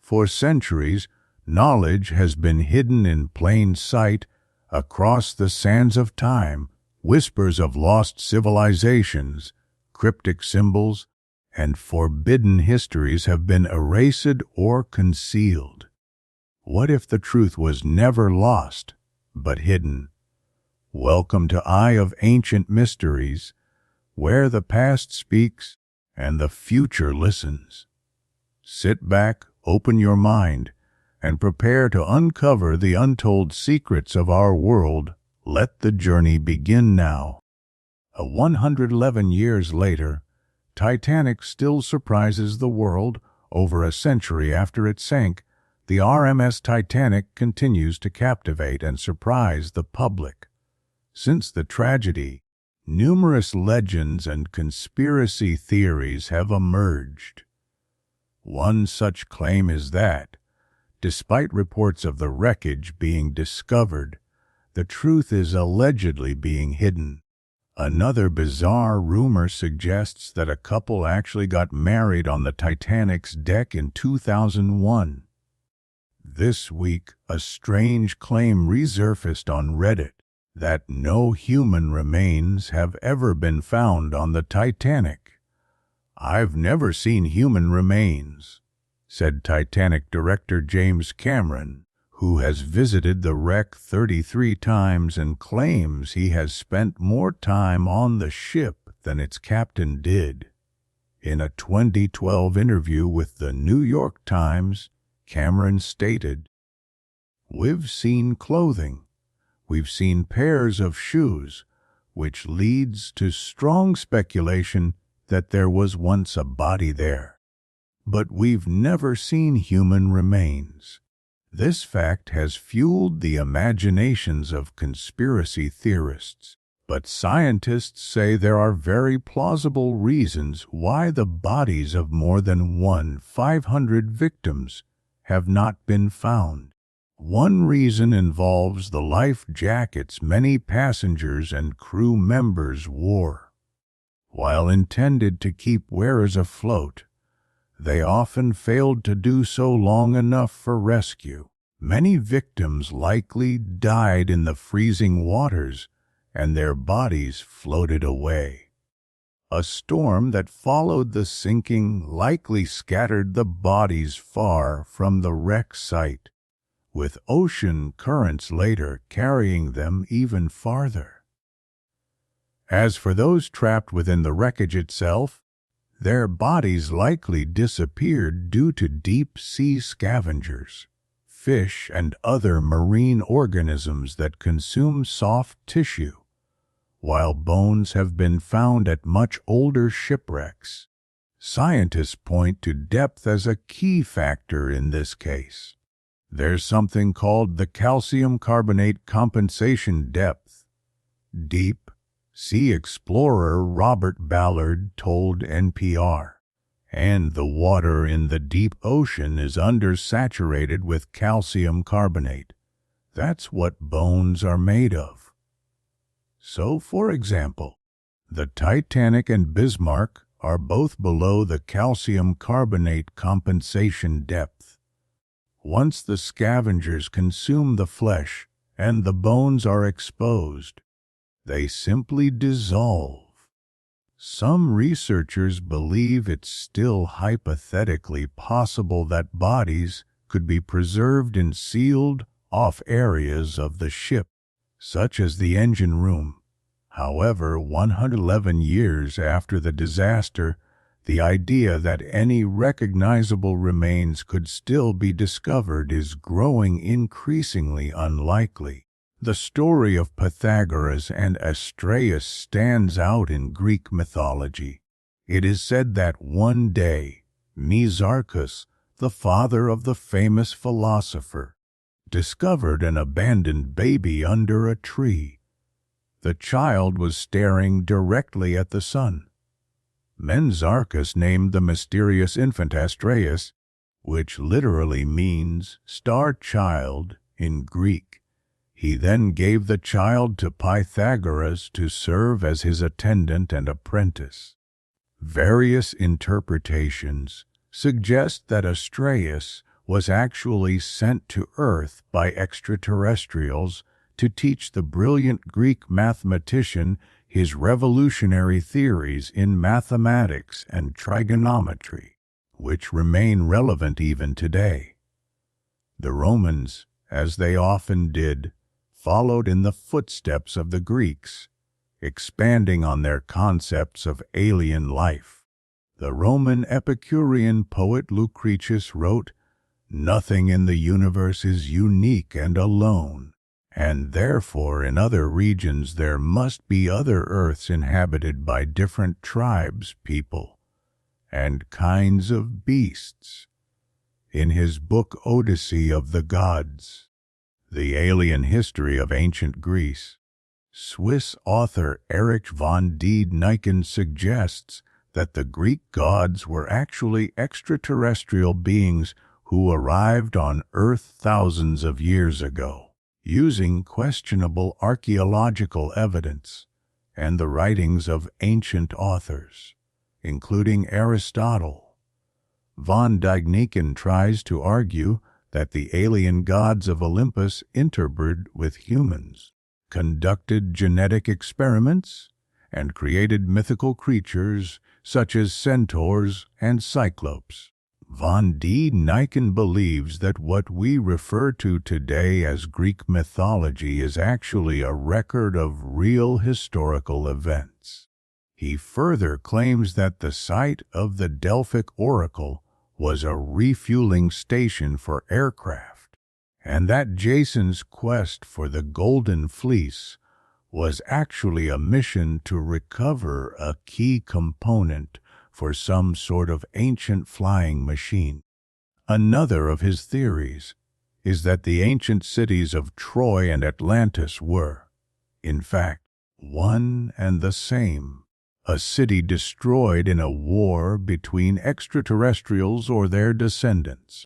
For centuries, knowledge has been hidden in plain sight across the sands of time. Whispers of lost civilizations, cryptic symbols, and forbidden histories have been erased or concealed. What if the truth was never lost, but hidden? Welcome to Eye of Ancient Mysteries, where the past speaks and the future listens. Sit back, open your mind, and prepare to uncover the untold secrets of our world. Let the journey begin now. 111 years later, Titanic still surprises the world. Over a century after it sank, the RMS Titanic continues to captivate and surprise the public. Since the tragedy, numerous legends and conspiracy theories have emerged. One such claim is that, despite reports of the wreckage being discovered, the truth is allegedly being hidden. Another bizarre rumor suggests that a couple actually got married on the Titanic's deck in 2001. This week, a strange claim resurfaced on Reddit that no human remains have ever been found on the Titanic. "I've never seen human remains," said Titanic director James Cameron, who has visited the wreck 33 times and claims he has spent more time on the ship than its captain did. In a 2012 interview with the New York Times, Cameron stated, "We've seen clothing. We've seen pairs of shoes, which leads to strong speculation that there was once a body there. But we've never seen human remains." This fact has fueled the imaginations of conspiracy theorists, but scientists say there are very plausible reasons why the bodies of more than 500 victims have not been found. One reason involves the life jackets many passengers and crew members wore. While intended to keep wearers afloat, they often failed to do so long enough for rescue. Many victims likely died in the freezing waters, and their bodies floated away. A storm that followed the sinking likely scattered the bodies far from the wreck site, with ocean currents later carrying them even farther. As for those trapped within the wreckage itself, their bodies likely disappeared due to deep-sea scavengers, fish and other marine organisms that consume soft tissue, while bones have been found at much older shipwrecks. Scientists point to depth as a key factor in this case. There's something called the calcium carbonate compensation depth. Deep sea explorer Robert Ballard told NPR, "And the water in the deep ocean is undersaturated with calcium carbonate. That's what bones are made of." So, for example, the Titanic and Bismarck are both below the calcium carbonate compensation depth. Once the scavengers consume the flesh and the bones are exposed, they simply dissolve. Some researchers believe it's still hypothetically possible that bodies could be preserved in sealed-off areas of the ship, such as the engine room. However, 111 years after the disaster, the idea that any recognizable remains could still be discovered is growing increasingly unlikely. The story of Pythagoras and Astraeus stands out in Greek mythology. It is said that one day, Mnesarchus, the father of the famous philosopher, discovered an abandoned baby under a tree. The child was staring directly at the sun. Mnesarchus named the mysterious infant Astraeus, which literally means star child in Greek. He then gave the child to Pythagoras to serve as his attendant and apprentice. Various interpretations suggest that Astraeus was actually sent to Earth by extraterrestrials to teach the brilliant Greek mathematician his revolutionary theories in mathematics and trigonometry, which remain relevant even today. The Romans, as they often did, followed in the footsteps of the Greeks, expanding on their concepts of alien life. The Roman Epicurean poet Lucretius wrote, "Nothing in the universe is unique and alone, and therefore in other regions there must be other earths inhabited by different tribes, people, and kinds of beasts." In his book Odyssey of the Gods, The Alien History of Ancient Greece, Swiss author Erich von Däniken suggests that the Greek gods were actually extraterrestrial beings who arrived on Earth thousands of years ago, using questionable archaeological evidence and the writings of ancient authors, including Aristotle. Von Däniken tries to argue that the alien gods of Olympus interbred with humans, conducted genetic experiments, and created mythical creatures such as centaurs and cyclopes. Von Däniken believes that what we refer to today as Greek mythology is actually a record of real historical events. He further claims that the site of the Delphic Oracle was a refueling station for aircraft, and that Jason's quest for the Golden Fleece was actually a mission to recover a key component for some sort of ancient flying machine. Another of his theories is that the ancient cities of Troy and Atlantis were, in fact, one and the same, a city destroyed in a war between extraterrestrials or their descendants.